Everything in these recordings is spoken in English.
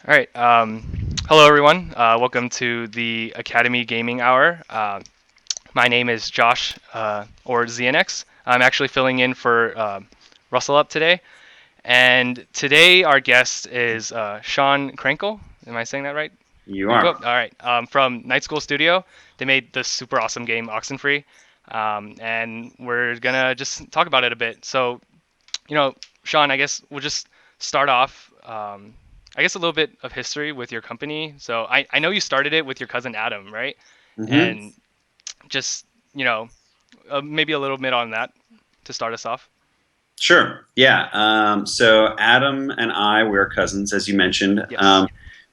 All right. Hello, everyone. Welcome to the Academy Gaming Hour. My name is Josh, or ZNX. I'm actually filling in for Russell up today. And today our guest is Sean Krenkel. Am I saying that right? You Krenkel? are. All right. From Night School Studio. They made the super awesome game Oxenfree. And we're going to just talk about it a bit. So, Sean, I guess we'll just start off. I guess a little bit of history with your company. So I know you started it with your cousin Adam, right? hmm And just, you know, maybe a little bit on that to start us off. Sure. Yeah. So Adam and I, we're cousins, as you mentioned. Yes.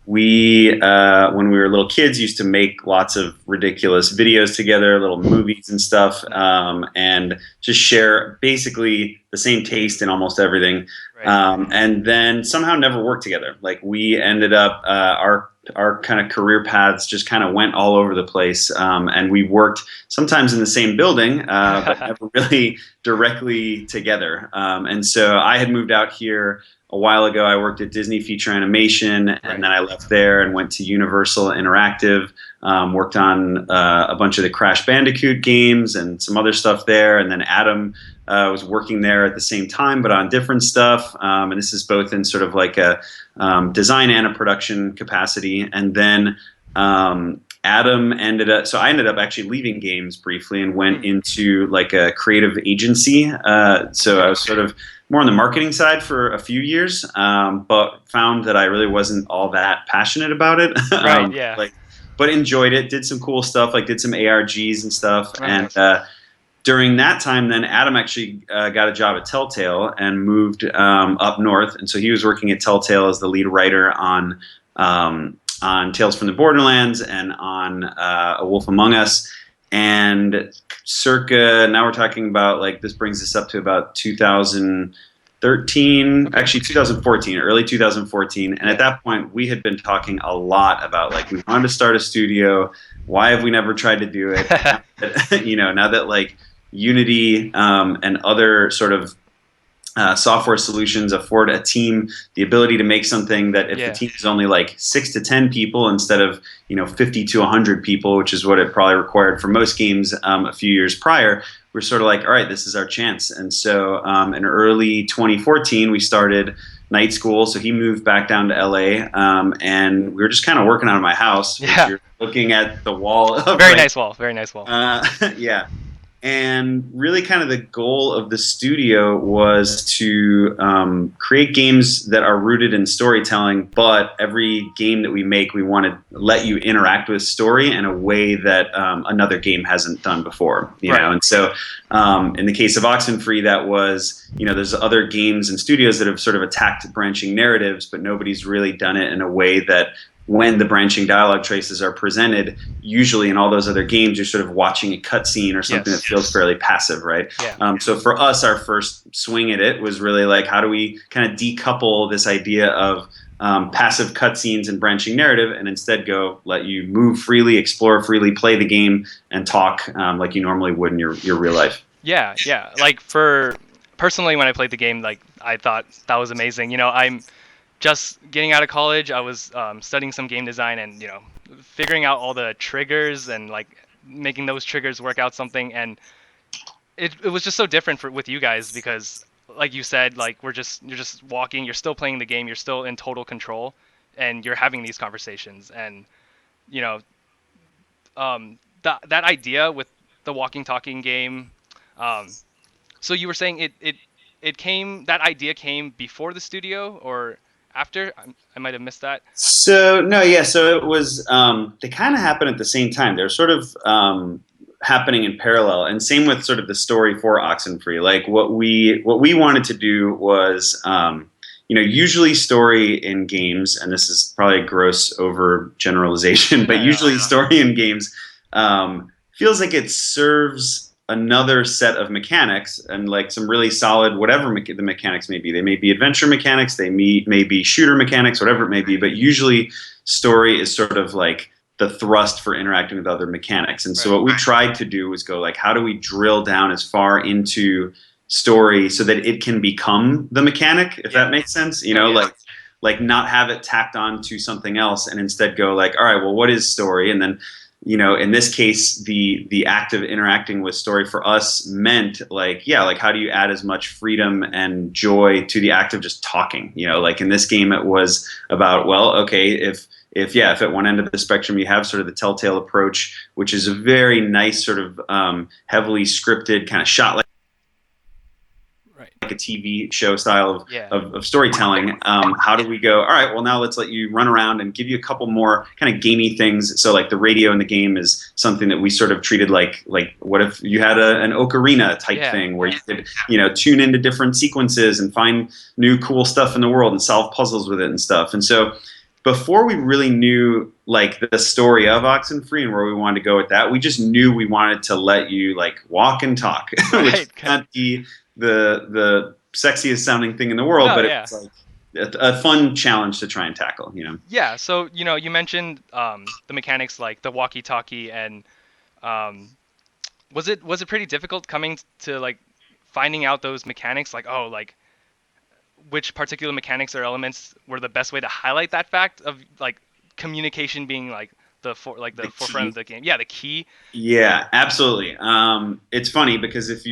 When we were little kids, used to make lots of ridiculous videos together, little movies and stuff, Nice. and just share basically the same taste in almost everything. Right. And then somehow never worked together. Like we ended up, our kind of career paths just kind of went all over the place, and we worked sometimes in the same building, but never really directly together. And so I had moved out here a while ago. I worked at Disney Feature Animation, and Right. then I left there and went to Universal Interactive. Worked on a bunch of the Crash Bandicoot games and some other stuff there. And then Adam was working there at the same time, but on different stuff. And this is both in sort of like a design and a production capacity. And then Adam ended up, so I ended up actually leaving games briefly and went Hmm. into like a creative agency. So I Okay. was sort of more on the marketing side for a few years, but found that I really wasn't all that passionate about it. Right. Yeah. Like, but enjoyed it. Did some cool stuff, like did some ARGs and stuff. Oh, And nice. during that time, then Adam actually got a job at Telltale and moved up north, and so he was working at Telltale as the lead writer on Tales from the Borderlands and on A Wolf Among Us. And circa now we're talking about like this brings us up to about 2013, Okay. actually 2014, early 2014. And at Yeah. that point, we had been talking a lot about like we wanted to start a studio. Why have we never tried to do it? Now that, now that like Unity and other sort of software solutions afford a team the ability to make something that if the Yeah. team is only like 6 to 10 people instead of 50 to 100 people, which is what it probably required for most games a few years prior, we're sort of like, all right, this is our chance. And so in early 2014, we started night school. So he moved back down to LA, and we were just kind of working out of my house, which Yeah. you're looking at the wall of Very right. nice wall. Very nice wall. Yeah, and really kind of the goal of the studio was to create games that are rooted in storytelling, but every game that we make we want to let you interact with story in a way that another game hasn't done before, Right. and so in the case of Oxenfree, that was, there's other games and studios that have sort of attacked branching narratives, but nobody's really done it in a way that when the branching dialogue traces are presented, usually in all those other games, you're sort of watching a cutscene or something that Yes. feels fairly passive, right? Yeah. So for us, our first swing at it was really like, how do we kind of decouple this idea of passive cutscenes and branching narrative, and instead go let you move freely, explore freely, play the game, and talk like you normally would in your real life. Yeah. Yeah. Like for personally, when I played the game, like I thought that was amazing. I'm just getting out of college. I was studying some game design and figuring out all the triggers and like making those triggers work out something. And it was just so different with you guys because like you said, like you're just walking, you're still playing the game, you're still in total control, and you're having these conversations. And you know that idea with the walking talking game. Um, so you were saying it came, that idea came before the studio or after? I might have missed that. So no, yeah. So it was. They kind of happen at the same time. They're sort of happening in parallel, and same with sort of the story for Oxenfree. Like what we wanted to do was, usually story in games, and this is probably a gross overgeneralization, but Yeah. usually story in games feels like it serves another set of mechanics and like some really solid whatever the mechanics may be. They may be adventure mechanics, may be shooter mechanics, whatever it may be, but usually story is sort of like the thrust for interacting with other mechanics. And so Right. what we tried to do was go like, how do we drill down as far into story so that it can become the mechanic, if Yeah. that makes sense, No. Yeah. like like not have it tacked on to something else and instead go like, all right, well, what is story? And then, in this case, the act of interacting with story for us meant like, yeah, like how do you add as much freedom and joy to the act of just talking? Like in this game, it was about, well, okay, if at one end of the spectrum you have sort of the telltale approach, which is a very nice sort of heavily scripted kind of shot Right. like a TV show style of, Yeah. of storytelling. How do we go? All right, well now let's let you run around and give you a couple more kind of gamey things. So like the radio in the game is something that we sort of treated like what if you had an ocarina type Yeah. thing where you could tune into different sequences and find new cool stuff in the world and solve puzzles with it and stuff. And so before we really knew like the story of Oxenfree and where we wanted to go with that, we just knew we wanted to let you like walk and talk, which Right. is not the sexiest sounding thing in the world, No, but yeah. it's like a fun challenge to try and tackle. Yeah, so you mentioned the mechanics like the walkie-talkie, and um, was it pretty difficult coming to like finding out those mechanics, like, oh, like which particular mechanics or elements were the best way to highlight that fact of like communication being like the The forefront key. of the game? Yeah, the key. Yeah, absolutely. It's funny because if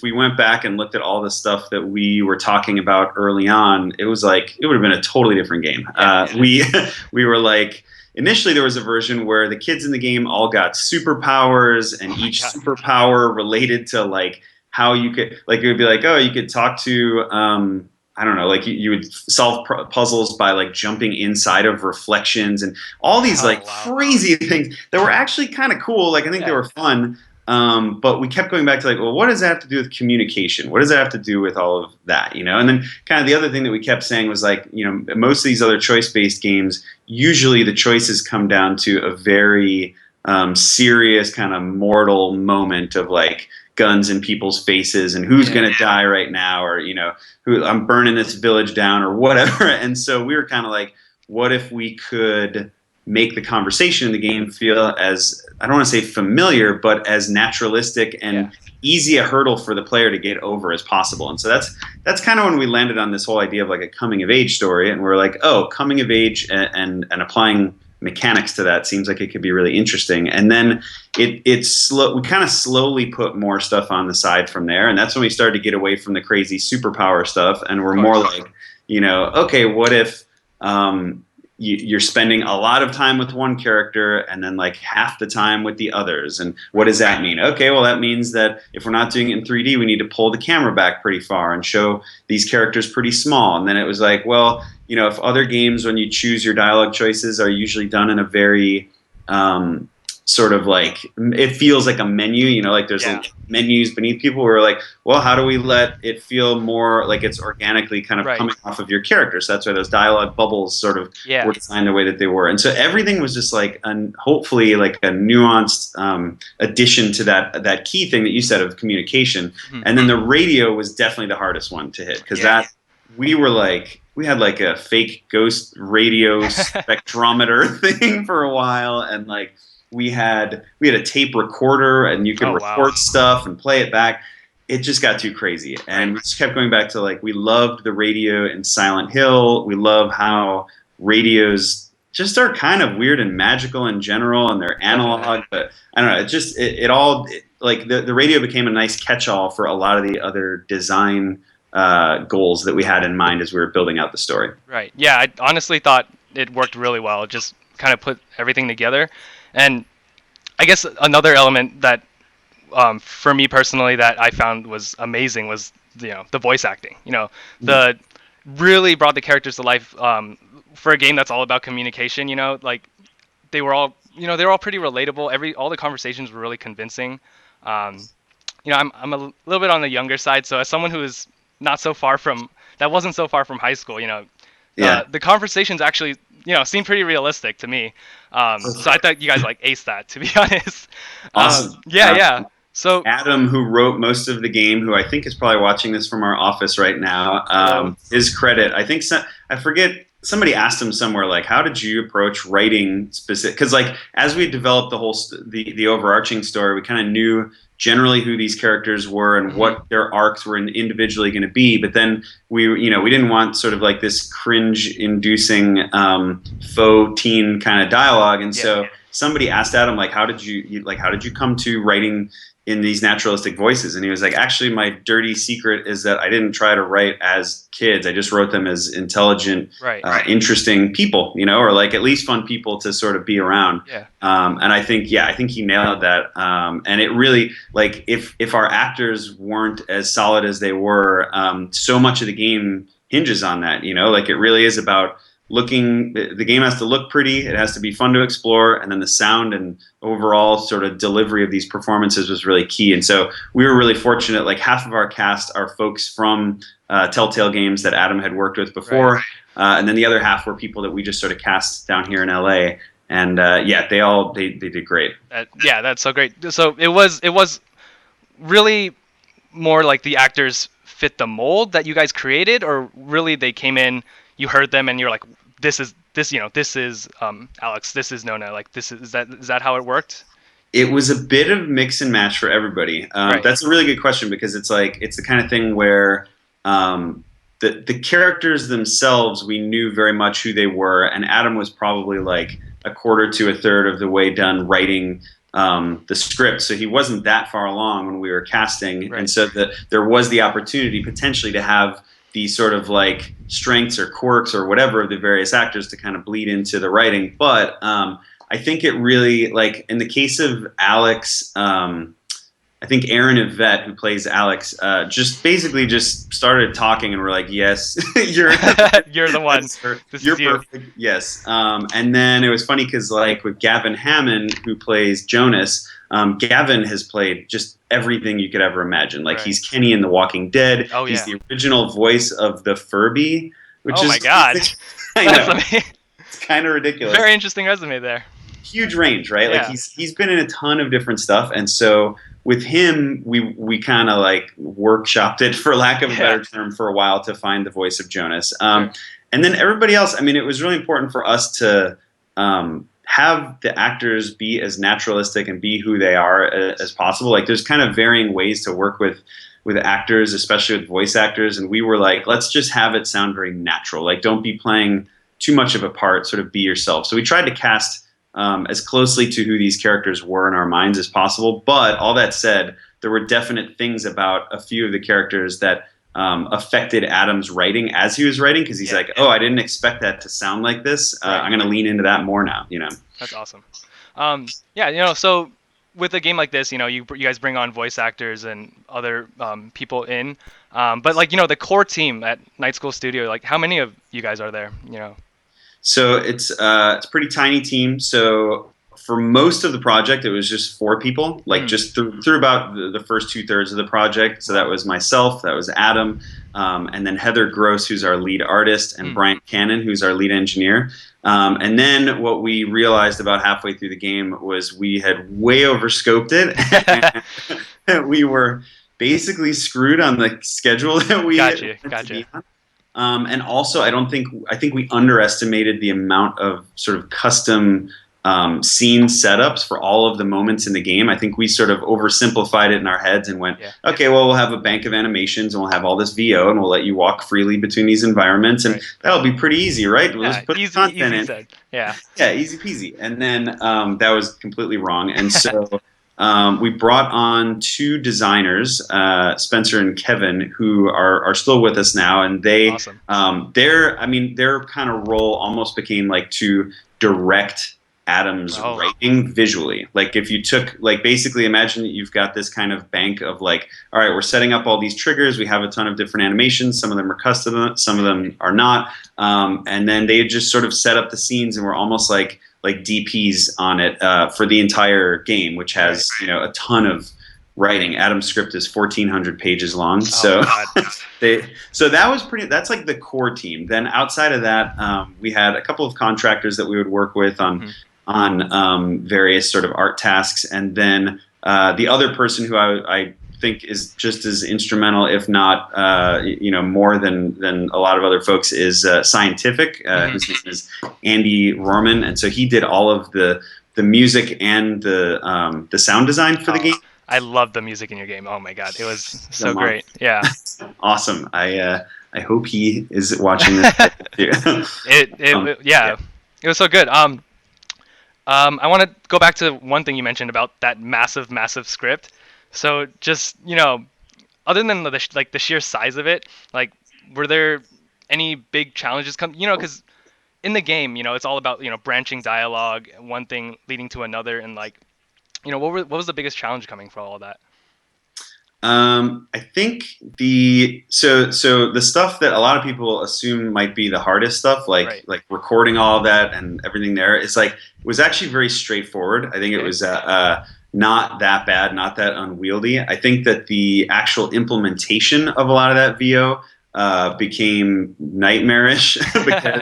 we went back and looked at all the stuff that we were talking about early on, it was like it would have been a totally different game. Yeah. We were like initially there was a version where the kids in the game all got superpowers, and Oh my each God. superpower related to like how you could like it would be like, oh, you could talk to I don't know, like you would solve puzzles by like jumping inside of reflections and all these Oh like wow. crazy things that were actually kind of cool. Like I think they Yeah. were fun. But we kept going back to like, well, what does that have to do with communication? What does that have to do with all of that? And then kind of the other thing that we kept saying was like, most of these other choice-based games, usually the choices come down to a very serious kind of mortal moment of like guns in people's faces and who's going to die right now, or who I'm burning this village down or whatever. And so we were kind of like, what if we could make the conversation in the game feel as, I don't want to say familiar, but as naturalistic and easy a hurdle for the player to get over as possible. And so that's kind of when we landed on this whole idea of like a coming of age story. And we're like, oh, coming of age and applying mechanics to that seems like it could be really interesting. And then we kind of slowly put more stuff on the side from there, and that's when we started to get away from the crazy superpower stuff, and we're more like, okay, what if you're spending a lot of time with one character and then like half the time with the others, and what does that mean? Okay, well that means that if we're not doing it in 3D, we need to pull the camera back pretty far and show these characters pretty small. And then it was like, well, if other games, when you choose your dialogue choices, are usually done in a very sort of like, it feels like a menu, like there's menus beneath people. We're like, well, how do we let it feel more like it's organically kind of coming off of your character? So that's why those dialogue bubbles sort of were designed the way that they were. And so everything was just like, hopefully like a nuanced addition to that key thing that you said of communication. Mm-hmm. And then the radio was definitely the hardest one to hit, because we were like, we had like a fake ghost radio spectrometer thing for a while, and like we had a tape recorder, and you could record stuff and play it back. It just got too crazy, and we just kept going back to like, we loved the radio in Silent Hill. We love how radios just are kind of weird and magical in general, and they're analog. But I don't know. It all like the radio became a nice catch-all for a lot of the other design goals that we had in mind as we were building out the story. Right. Yeah, I honestly thought it worked really well. It just kind of put everything together. And I guess another element that, for me personally, that I found was amazing was the voice acting. The really brought the characters to life. For a game that's all about communication, like they were all pretty relatable. All the conversations were really convincing. I'm a little bit on the younger side, so as someone who is wasn't so far from high school, the conversations actually seem pretty realistic to me. So I thought you guys like aced that, to be honest. Awesome. Yeah. So Adam, who wrote most of the game, who I think is probably watching this from our office right now, his credit, I think I forget somebody asked him somewhere like, how did you approach writing specific, because like as we developed the whole the overarching story, we kind of knew generally who these characters were and Hmm. what their arcs were individually going to be, but then we didn't want sort of like this cringe inducing faux teen kind of dialogue, and Yeah. so somebody asked Adam like, how did you come to writing in these naturalistic voices? And he was like, actually, my dirty secret is that I didn't try to write as kids. I just wrote them as intelligent, Right. interesting people, or like at least fun people to sort of be around. Yeah. And I think he nailed that. And it really, like, if our actors weren't as solid as they were, so much of the game hinges on that. Like it really is about looking. The game has to look pretty. It has to be fun to explore, and then the sound and overall sort of delivery of these performances was really key. And so we were really fortunate. Like half of our cast are folks from Telltale games that Adam had worked with before, Right. and then the other half were people that we just sort of cast down here in LA. And they did great. Yeah, that's so great. So it was really more like the actors fit the mold that you guys created, or really they came in, you heard them, and you're like, this is Alex, this is Nona, like is that how it worked? It was a bit of mix and match for everybody. Right. That's a really good question, because it's like it's the kind of thing where the characters themselves, we knew very much who they were, and Adam was probably like a quarter to a third of the way done writing the script, so he wasn't that far along when we were casting, Right. and so there was the opportunity potentially to have these sort of like strengths or quirks or whatever of the various actors to kind of bleed into the writing. But I think it really, like in the case of Alex, I think Aaron Yvette, who plays Alex, just basically just started talking, and we're like, "Yes, you're You're the one. This you're is you. perfect." Yes, and then it was funny because like with Gavin Hammond, who plays Jonas, Gavin has played just everything you could ever imagine. Like Right. he's Kenny in The Walking Dead. Oh He's yeah. the original voice of the Furby, which Oh is my God. I That's know amazing. it's kind of ridiculous. Very interesting resume there. Huge range, right? Like Yeah. he's been in a ton of different stuff, and so with him, we kind of like workshopped it, for lack of a Yeah. better term, for a while to find the voice of Jonas. Sure. And then everybody else. I mean, it was really important for us to have the actors be as naturalistic and be who they are as possible. Like, there's kind of varying ways to work with actors, especially with voice actors. And we were like, let's just have it sound very natural. Like, don't be playing too much of a part. Sort of be yourself. So we tried to cast as closely to who these characters were in our minds as possible. But all that said, there were definite things about a few of the characters that affected Adam's writing as he was writing, because he's Yeah. like, oh, I didn't expect that to sound like this. Right. I'm going to lean into that more now, That's awesome. Yeah, so with a game like this, you guys bring on voice actors and other people in, but like the core team at Night School Studio, like how many of you guys are there? So it's a pretty tiny team. So for most of the project, it was just 4 people, like just through about the first 2/3 of the project. So that was myself, that was Adam, and then Heather Gross, who's our lead artist, and Bryant Cannon, who's our lead engineer. And then what we realized about halfway through the game was we had way overscoped it. And we were basically screwed on the schedule that we Gotcha. to be on. And also, I think we underestimated the amount of sort of custom scene setups for all of the moments in the game. I think we sort of oversimplified it in our heads and went, okay, well, we'll have a bank of animations and we'll have all this VO and we'll let you walk freely between these environments, and that'll be pretty easy, right? We'll just put content in. Said. Yeah. Yeah, easy peasy. And then that was completely wrong. And so we brought on 2 designers, Spencer and Kevin, who are still with us now, and they Awesome. their kind of role almost became like to direct Adam's writing visually. Like, if you took, like, basically imagine that you've got this kind of bank of like, all right, we're setting up all these triggers, we have a ton of different animations, some of them are custom, some of them are not, and then they just sort of set up the scenes, and we're almost like DPs on it for the entire game, which has a ton of writing. Adam's script is 1,400 pages long, so so that was pretty. That's like the core team. Then outside of that, we had a couple of contractors that we would work with on various sort of art tasks, and then the other person who I think is just as instrumental, if not more than a lot of other folks, is Scientific, whose name is Andy Rorman, and so he did all of the music and the sound design for the game. I love the music in your game. Oh my god, it was so So, great. Yeah. awesome. I hope he is watching this. Yeah, it was so good. I want to go back to one thing you mentioned about that massive script. So just other than the sheer size of it, like, were there any big challenges come? Because in the game, it's all about branching dialogue, one thing leading to another, and like, what was the biggest challenge coming for all of that? I think so the stuff that a lot of people assume might be the hardest stuff, like Right. like recording all of that and everything there, is like, it was actually very straightforward. I think it was not that bad, not that unwieldy. I think that the actual implementation of a lot of that VO became nightmarish because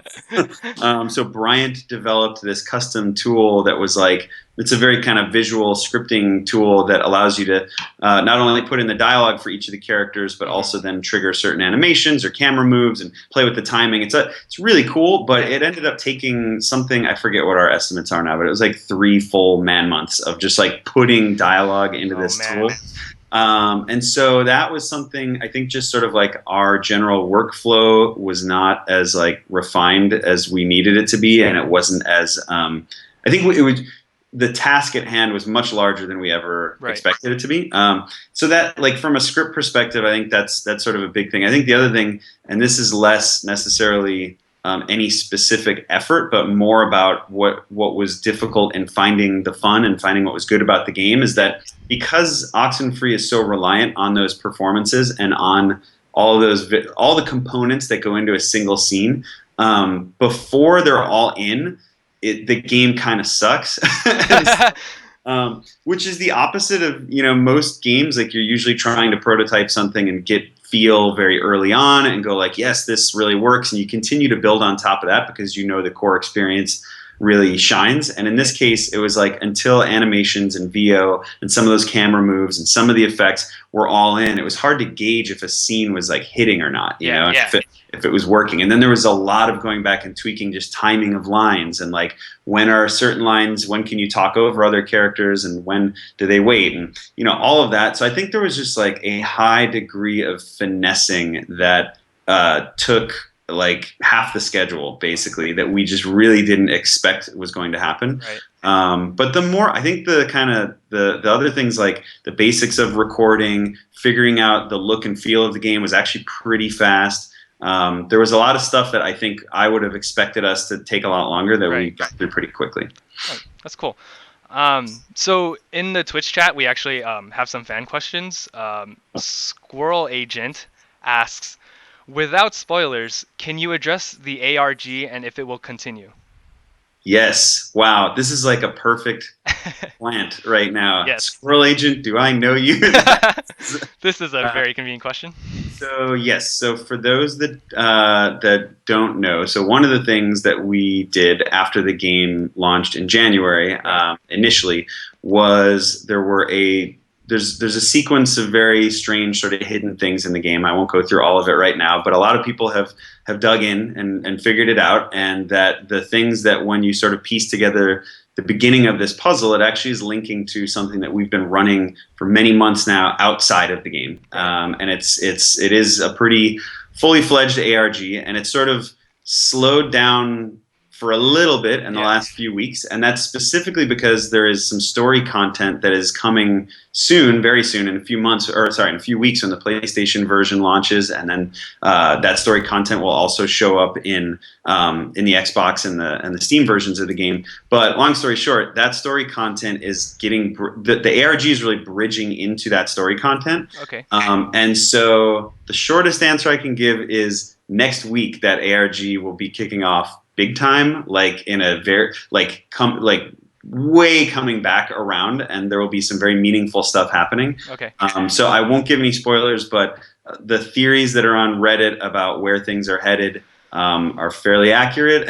so Bryant developed this custom tool that was like, it's a very kind of visual scripting tool that allows you to not only put in the dialogue for each of the characters, but also then trigger certain animations or camera moves and play with the timing. It's really cool, but it ended up taking something, I forget what our estimates are now, but it was like 3 full man months of just like putting dialogue into this tool. And so that was something, I think, just sort of like our general workflow was not as like refined as we needed it to be, and it wasn't as I think it would. The task at hand was much larger than we ever expected it to be. So that, like, from a script perspective, I think that's sort of a big thing. I think the other thing, and this is less necessarily any specific effort, but more about what was difficult in finding the fun and finding what was good about the game, is that because Oxenfree is so reliant on those performances and on all the components that go into a single scene, before they're all in, the game kind of sucks. Which is the opposite of most games. Like, you're usually trying to prototype something and get feel very early on and go like, yes, this really works, and you continue to build on top of that because the core experience really shines. And in this case, it was like, until animations and VO and some of those camera moves and some of the effects were all in, it was hard to gauge if a scene was like hitting or not, if it was working. And then there was a lot of going back and tweaking just timing of lines, and like, when are certain lines, when can you talk over other characters, and when do they wait, and all of that. So I think there was just like a high degree of finessing that took like half the schedule, basically, that we just really didn't expect was going to happen. Right. But the more, I think, the kind of the other things, like the basics of recording, figuring out the look and feel of the game, was actually pretty fast. There was a lot of stuff that I think I would have expected us to take a lot longer that we got through pretty quickly. Oh, that's cool. So in the Twitch chat, we actually have some fan questions. Squirrel Agent asks, without spoilers, can you address the ARG and if it will continue? Yes. Wow. This is like a perfect plant right now. Yes. Squirrel Agent, do I know you? This is a very convenient question. So yes. So for those that don't know, so one of the things that we did after the game launched in January, initially, was there's a sequence of very strange sort of hidden things in the game. I won't go through all of it right now, but a lot of people have dug in and figured it out, and that the things that, when you sort of piece together the beginning of this puzzle, it actually is linking to something that we've been running for many months now outside of the game. And it is a pretty fully fledged ARG, and it's sort of slowed down for a little bit in the last few weeks, and that's specifically because there is some story content that is coming soon, very soon, in a few weeks, when the PlayStation version launches, and then that story content will also show up in the Xbox and the Steam versions of the game. But long story short, that story content is getting the ARG is really bridging into that story content. Okay. And so the shortest answer I can give is, next week that ARG will be kicking off big time, like in a very way coming back around, and there will be some very meaningful stuff happening. Okay. So I won't give any spoilers, but the theories that are on Reddit about where things are headed are fairly accurate.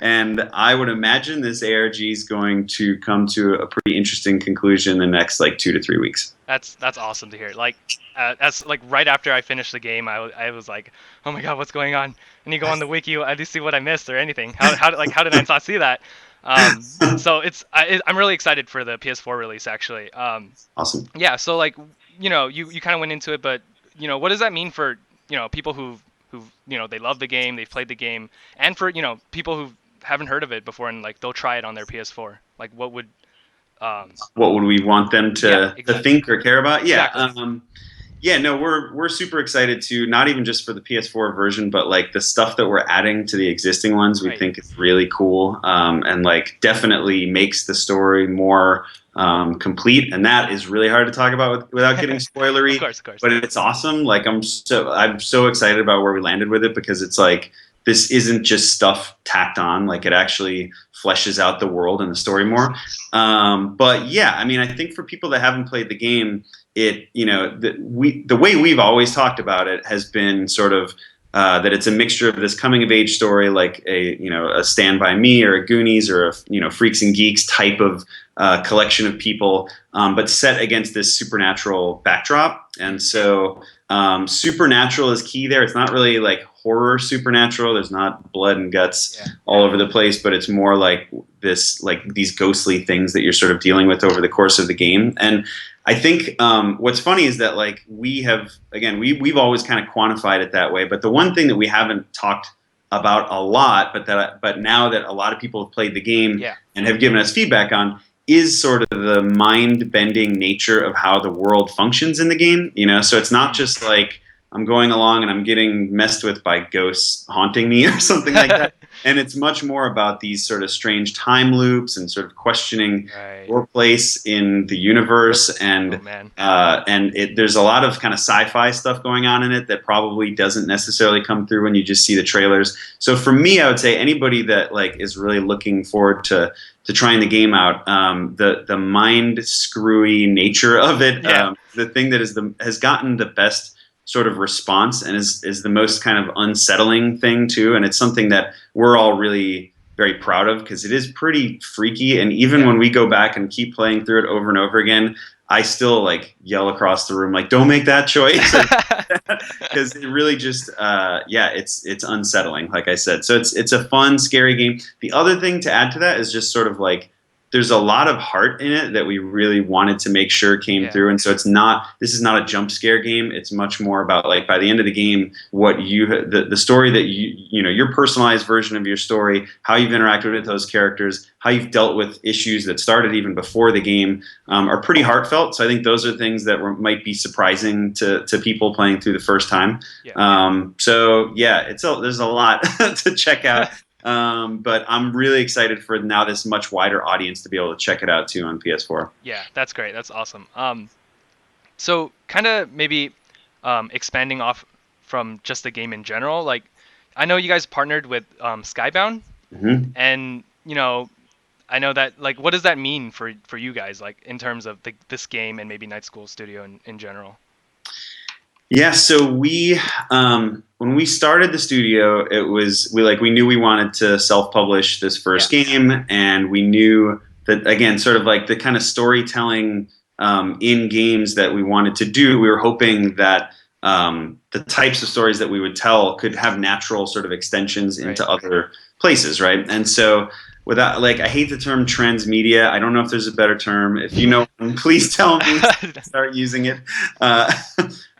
And I would imagine this ARG is going to come to a pretty interesting conclusion in the next like 2 to 3 weeks. That's awesome to hear. Like, that's like right after I finished the game, I was like, oh my god, what's going on? And you go on the wiki, I did see what I missed or anything. How did I not see that? So I'm really excited for the PS4 release actually. Awesome. Yeah. So like, you kind of went into it, but what does that mean for people who they love the game, they've played the game, and for people who haven't heard of it before and like they'll try it on their PS4. Like, um, What would we want them yeah, to exactly. think or care about? Yeah. Exactly. Yeah, no, we're super excited to not even just for the PS4 version, but like the stuff that we're adding to the existing ones, we Right. think is really cool, and like definitely makes the story more complete. And that is really hard to talk about without getting Of spoilery. course, of course. But it's awesome. Like I'm so excited about where we landed with it because it's like this isn't just stuff tacked on. Like it actually fleshes out the world and the story more. But yeah, I mean, I think for people that haven't played the game, the way we've always talked about it has been sort of that it's a mixture of this coming of age story, like a Stand by Me or a Goonies or a Freaks and Geeks type of collection of people, but set against this supernatural backdrop. And so supernatural is key there. It's not really like horror supernatural. There's not blood and guts all over the place, but it's more like these ghostly things that you're sort of dealing with over the course of the game. And I think what's funny is that like we've always kind of quantified it that way, but the one thing that we haven't talked about a lot, but now that a lot of people have played the game and have given us feedback on, is sort of the mind-bending nature of how the world functions in the game. So it's not just like I'm going along and I'm getting messed with by ghosts haunting me or something like that. And it's much more about these sort of strange time loops and sort of questioning your place in the universe. And there's a lot of kind of sci-fi stuff going on in it that probably doesn't necessarily come through when you just see the trailers. So for me, I would say anybody that like is really looking forward to trying the game out, the mind screwy nature of it, the thing that has gotten the best sort of response and is the most kind of unsettling thing too. And it's something that we're all really very proud of because it is pretty freaky. And even when we go back and keep playing through it over and over again, I still like yell across the room, like, don't make that choice. Because it really just, it's unsettling, like I said. So it's a fun, scary game. The other thing to add to that is just sort of like, there's a lot of heart in it that we really wanted to make sure came through. And so this is not a jump scare game. It's much more about like by the end of the game, the story that your personalized version of your story, how you've interacted with those characters, how you've dealt with issues that started even before the game, are pretty heartfelt. So I think those are things that might be surprising to people playing through the first time. There's a lot to check out. But I'm really excited for now this much wider audience to be able to check it out too on PS4. Yeah, that's great. That's awesome. So kind of maybe expanding off from just the game in general, like I know you guys partnered with Skybound, and I know that like what does that mean for you guys like in terms of this game and maybe Night School Studio in general? Yeah, so when we started the studio, we knew we wanted to self-publish this first game, and we knew that again, sort of like the kind of storytelling in games that we wanted to do. We were hoping that the types of stories that we would tell could have natural sort of extensions into other places, right? And so without I hate the term transmedia. I don't know if there's a better term. If you know, please tell me. Start using it.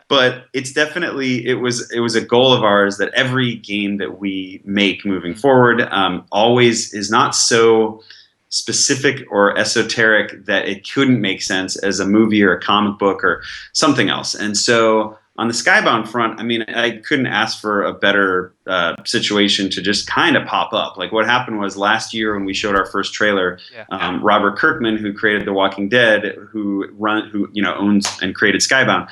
But it's definitely it was a goal of ours that every game that we make moving forward always is not so specific or esoteric that it couldn't make sense as a movie or a comic book or something else. And so on the Skybound front, I mean, I couldn't ask for a better situation to just kind of pop up. Like what happened was last year when we showed our first trailer, Robert Kirkman, who created The Walking Dead, who owns and created Skybound,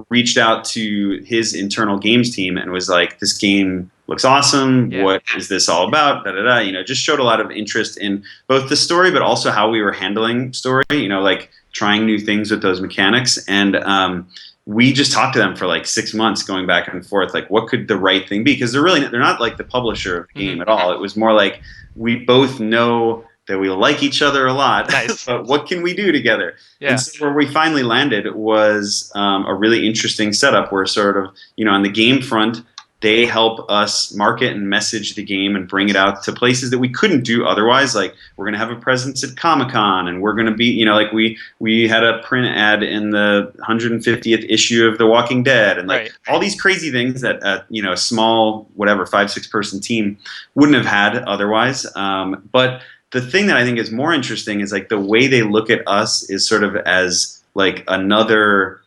reached out to his internal games team and was like, "This game looks awesome. What is this all about?" Da, da, da. Just showed a lot of interest in both the story, but also how we were handling story. Like trying new things with those mechanics and. we just talked to them for like 6 months, going back and forth, like what could the right thing be? Because they're not like the publisher of the Hmm. game at all. It was more like we both know that we like each other a lot, Nice. but what can we do together? And Yeah. so where we finally landed was a really interesting setup where sort of, on the game front, they help us market and message the game and bring it out to places that we couldn't do otherwise. Like we're going to have a presence at Comic-Con, and we're going to be, like we had a print ad in the 150th issue of The Walking Dead, and like Right. all these crazy things that a small, whatever, 5-6 person team wouldn't have had otherwise. But the thing that I think is more interesting is like the way they look at us is sort of as like another,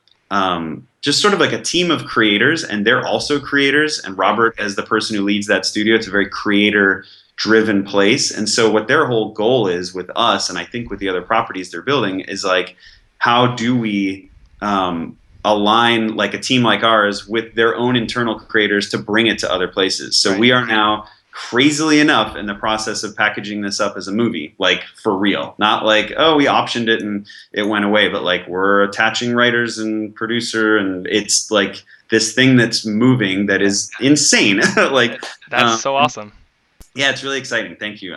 just sort of like a team of creators, and they're also creators. And Robert, as the person who leads that studio, it's a very creator driven place. And so what their whole goal is with us, and I think with the other properties they're building, is like, how do we align like a team like ours with their own internal creators to bring it to other places? So we are now, crazily enough, in the process of packaging this up as a movie, like for real. Not like, oh, we optioned it and it went away, but like we're attaching writers and producer, and it's like this thing that's moving that is insane. Like That's so awesome. yeah, it's really exciting. Thank you.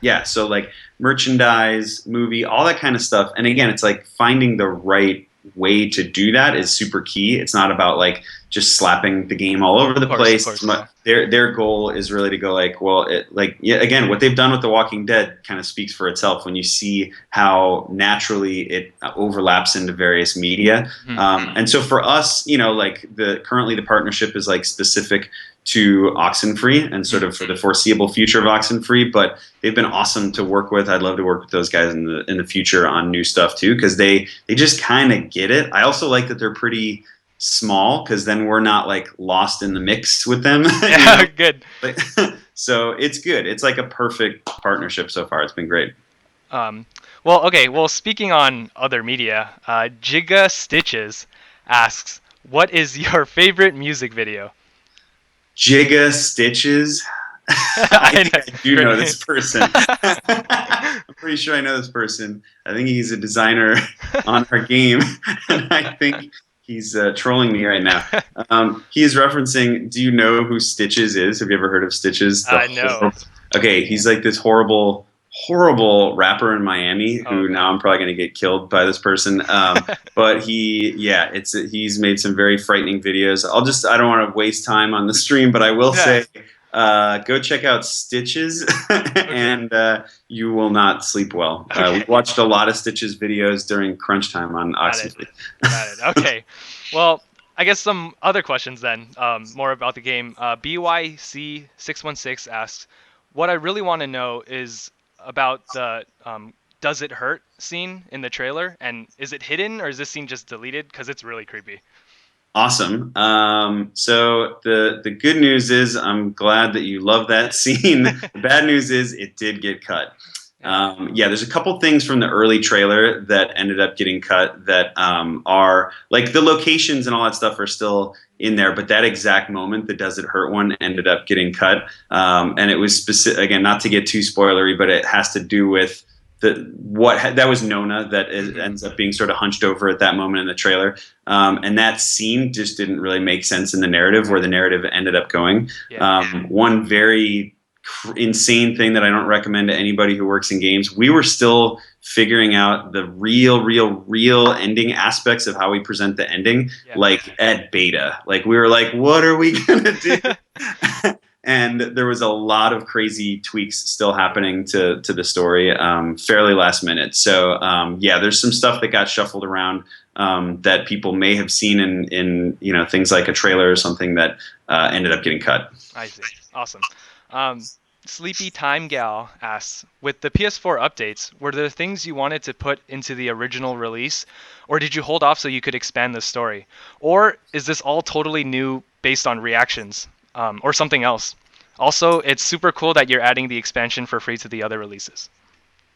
Yeah, so like merchandise, movie, all that kind of stuff. And again, it's like finding the right way to do that is super key. It's not about like just slapping the game all over the place. Of course. Their goal is really to go like, well, again, what they've done with The Walking Dead kind of speaks for itself when you see how naturally it overlaps into various media. Mm-hmm. And so for us, like currently the partnership is like specific to Oxenfree and sort of for the foreseeable future of Oxenfree, but they've been awesome to work with. I'd love to work with those guys in the future on new stuff too, because they just kind of get it. I also like that they're pretty small, because then we're not like lost in the mix with them. Yeah, good. So it's good. It's like a perfect partnership so far. It's been great. Well, okay. Well, speaking on other media, Jigga Stitches asks, "What is your favorite music video?" Jigga Stitches. I think I do know this person. I'm pretty sure I know this person. I think he's a designer on our game, and I think he's trolling me right now. He is referencing. Do you know who Stitches is? Have you ever heard of Stitches? No. Okay, he's like this horrible rapper in Miami who now I'm probably going to get killed by this person. But he's made some very frightening videos. I don't want to waste time on the stream, but I will say, go check out Stitches, and you will not sleep well. We watched a lot of Stitches videos during crunch time on Oxenfree. Got it. Okay. Well, I guess some other questions then, more about the game. BYC616 asks, "What I really want to know is about the does it hurt scene in the trailer, and is it hidden or is this scene just deleted? Because it's really creepy." Awesome. So the good news is I'm glad that you love that scene. The bad news is it did get cut. There's a couple things from the early trailer that ended up getting cut that are like the locations and all that stuff are still in there, but that exact moment, the Does It Hurt one, ended up getting cut. And it was specific, again, not to get too spoilery, but it has to do with that was Nona that ends up being sort of hunched over at that moment in the trailer, and that scene just didn't really make sense in the narrative where the narrative ended up going. One very insane thing that I don't recommend to anybody who works in games, we were still figuring out the real ending aspects of how we present the ending, like at beta. Like we were like, what are we gonna do? And there was a lot of crazy tweaks still happening to the story, fairly last minute. So there's some stuff that got shuffled around that people may have seen in things like a trailer or something that ended up getting cut. I see. Awesome. Sleepy Time Gal asks, "With the PS4 updates, were there things you wanted to put into the original release, or did you hold off so you could expand the story? Or is this all totally new based on reactions? Or something else? Also, it's super cool that you're adding the expansion for free to the other releases."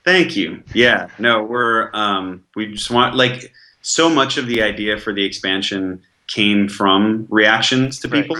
Thank you. Yeah, no, we just want, like, so much of the idea for the expansion came from reactions to people.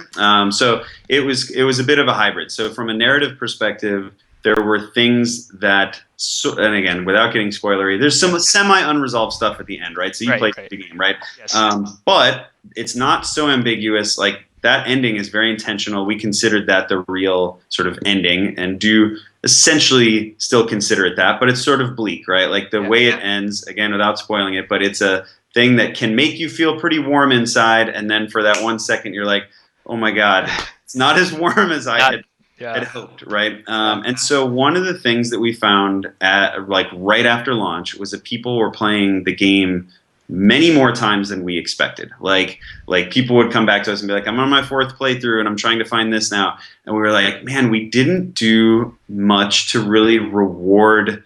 So it was a bit of a hybrid. So from a narrative perspective, there were things that, and again, without getting spoilery, there's some semi-unresolved stuff at the end, right? So you Right, played right. the game, right? Yes. But it's not so ambiguous. Like that ending is very intentional. We considered that the real sort of ending, and do essentially still consider it that, but it's sort of bleak, right? Like the Yeah. way it ends, again, without spoiling it, but it's a thing that can make you feel pretty warm inside, and then for that 1 second, you're like, oh my god, it's not as warm as I Not, had yeah. hoped, right? Yeah. And so one of the things that we found at like right after launch was that people were playing the game many more times than we expected. Like people would come back to us and be like, I'm on my fourth playthrough and I'm trying to find this now. And we were like, man, we didn't do much to really reward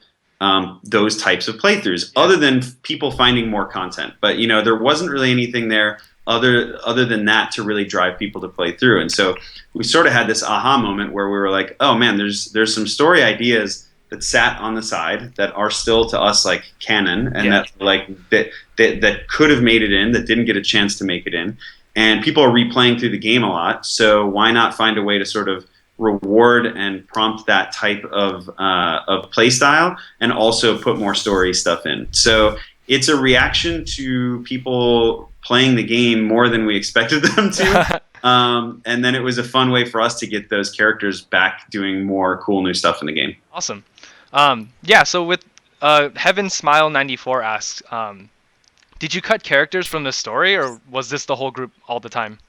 those types of playthroughs, Yeah. other than people finding more content. But you know, there wasn't really anything there other than that to really drive people to play through. And so we sort of had this aha moment where we were like, oh man, there's some story ideas that sat on the side that are still to us like canon, and Yeah. that like that could have made it in, that didn't get a chance to make it in. And people are replaying through the game a lot, so why not find a way to sort of reward and prompt that type of play style, and also put more story stuff in. So it's a reaction to people playing the game more than we expected them to. And then it was a fun way for us to get those characters back doing more cool new stuff in the game. Awesome. Yeah, so with Heaven Smile 94 asks, did you cut characters from the story, or was this the whole group all the time?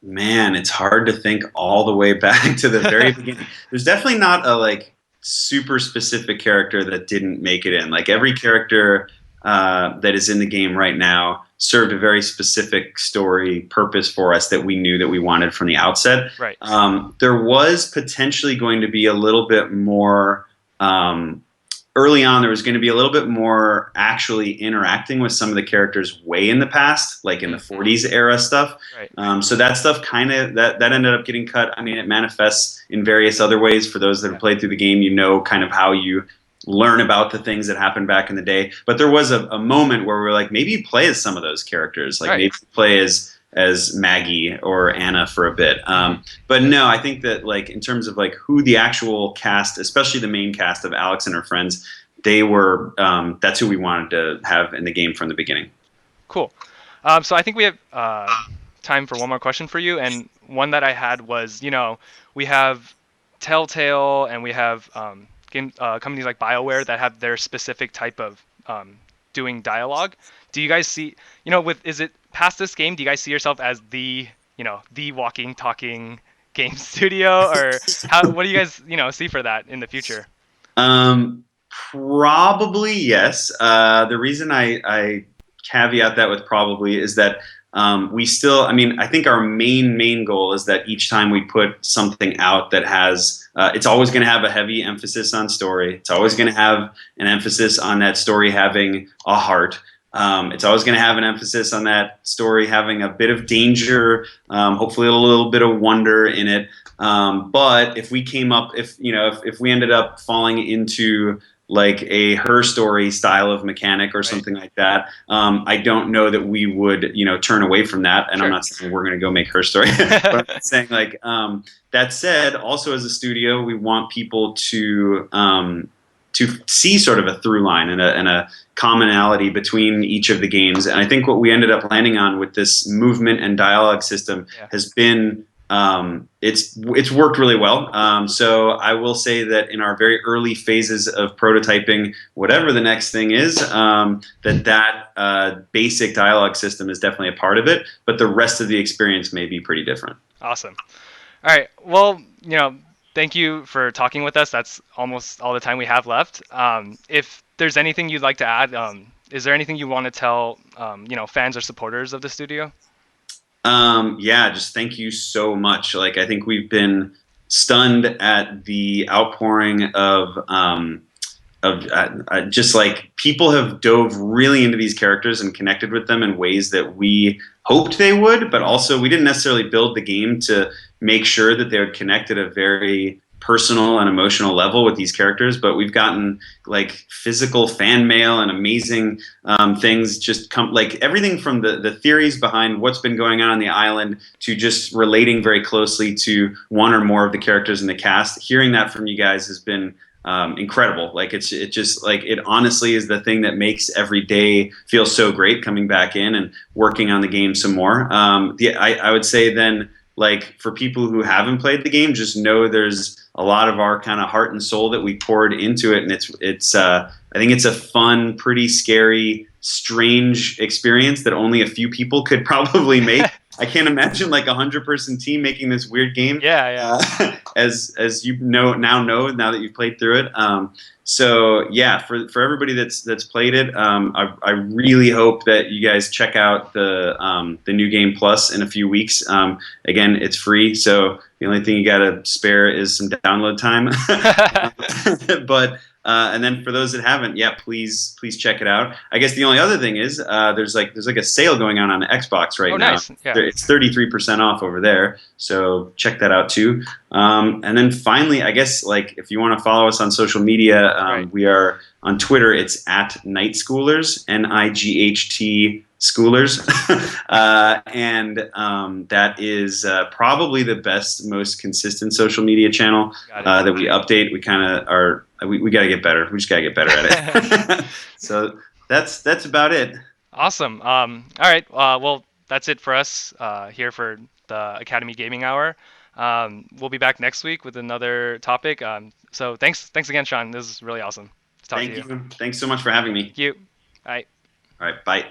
Man, it's hard to think all the way back to the very beginning. There's definitely not a like super specific character that didn't make it in. Like every character that is in the game right now served a very specific story purpose for us that we knew that we wanted from the outset. Right. There was potentially going to be a little bit more. Early on, there was going to be a little bit more actually interacting with some of the characters way in the past, like in the 40s era stuff. Right. So that stuff kind of that ended up getting cut. I mean, it manifests in various other ways. For those that have played through the game, you know kind of how you learn about the things that happened back in the day. But there was a moment where we were like, maybe play as some of those characters, like maybe play as Maggie or Anna for a bit. But no, I think that like in terms of like who the actual cast, especially the main cast of Alex and her friends, they were that's who we wanted to have in the game from the beginning. Cool. So I think we have time for one more question for you, and one that I had was, we have Telltale and we have companies like BioWare that have their specific type of doing dialogue. Do you guys see, is it past this game? Do you guys see yourself as the walking, talking game studio, or what do you guys, see for that in the future? Probably yes. The reason I caveat that with probably is that we still, I mean, I think our main goal is that each time we put something out that has, it's always going to have a heavy emphasis on story. It's always going to have an emphasis on that story having a heart. It's always going to have an emphasis on that story having a bit of danger, hopefully a little bit of wonder in it. But if we came up, if we ended up falling into like a Her Story style of mechanic or something like that, I don't know that we would, turn away from that. And I'm not saying we're going to go make Her Story, but I'm saying like, that said, also as a studio, we want people to see sort of a through line and a commonality between each of the games. And I think what we ended up landing on with this movement and dialogue system has been, it's worked really well. So I will say that in our very early phases of prototyping, whatever the next thing is, that basic dialogue system is definitely a part of it, but the rest of the experience may be pretty different. Awesome. All right. Well, thank you for talking with us. That's almost all the time we have left. If there's anything you'd like to add, is there anything you want to tell, fans or supporters of the studio? Yeah, just thank you so much. Like, I think we've been stunned at the outpouring of just like people have dove really into these characters and connected with them in ways that we hoped they would, but also we didn't necessarily build the game to make sure that they would connect at a very personal and emotional level with these characters, but we've gotten like physical fan mail and amazing things just come, like everything from the theories behind what's been going on the island to just relating very closely to one or more of the characters in the cast. Hearing that from you guys has been incredible. Like it just like it honestly is the thing that makes every day feel so great coming back in and working on the game some more. I would say then, like for people who haven't played the game, just know there's a lot of our kind of heart and soul that we poured into it, and it's I think it's a fun, pretty scary, strange experience that only a few people could probably make. I can't imagine like 100-person team making this weird game, Yeah, yeah. as you now that you've played through it. So yeah, for everybody that's played it, I really hope that you guys check out the new game plus in a few weeks. Again, it's free, so the only thing you got to spare is some download time. But and then for those that haven't, yeah, please check it out. I guess the only other thing is there's like a sale going on Xbox right Oh, now. nice. Yeah. It's 33% off over there, so check that out too. And then finally, I guess like if you want to follow us on social media, Right. we are on Twitter. It's at Night Schoolers, NIGHT Schoolers, and that is probably the best, most consistent social media channel Got that we update. We kind of are. We got to get better. We just got to get better at it. it. So that's about it. Awesome. All right. Well, that's it for us here for the Academy Gaming Hour. We'll be back next week with another topic. So thanks again, Sean. This is really awesome to talk to Thank you. you. Thanks so much for having me. Thank you. Bye. All right. Bye.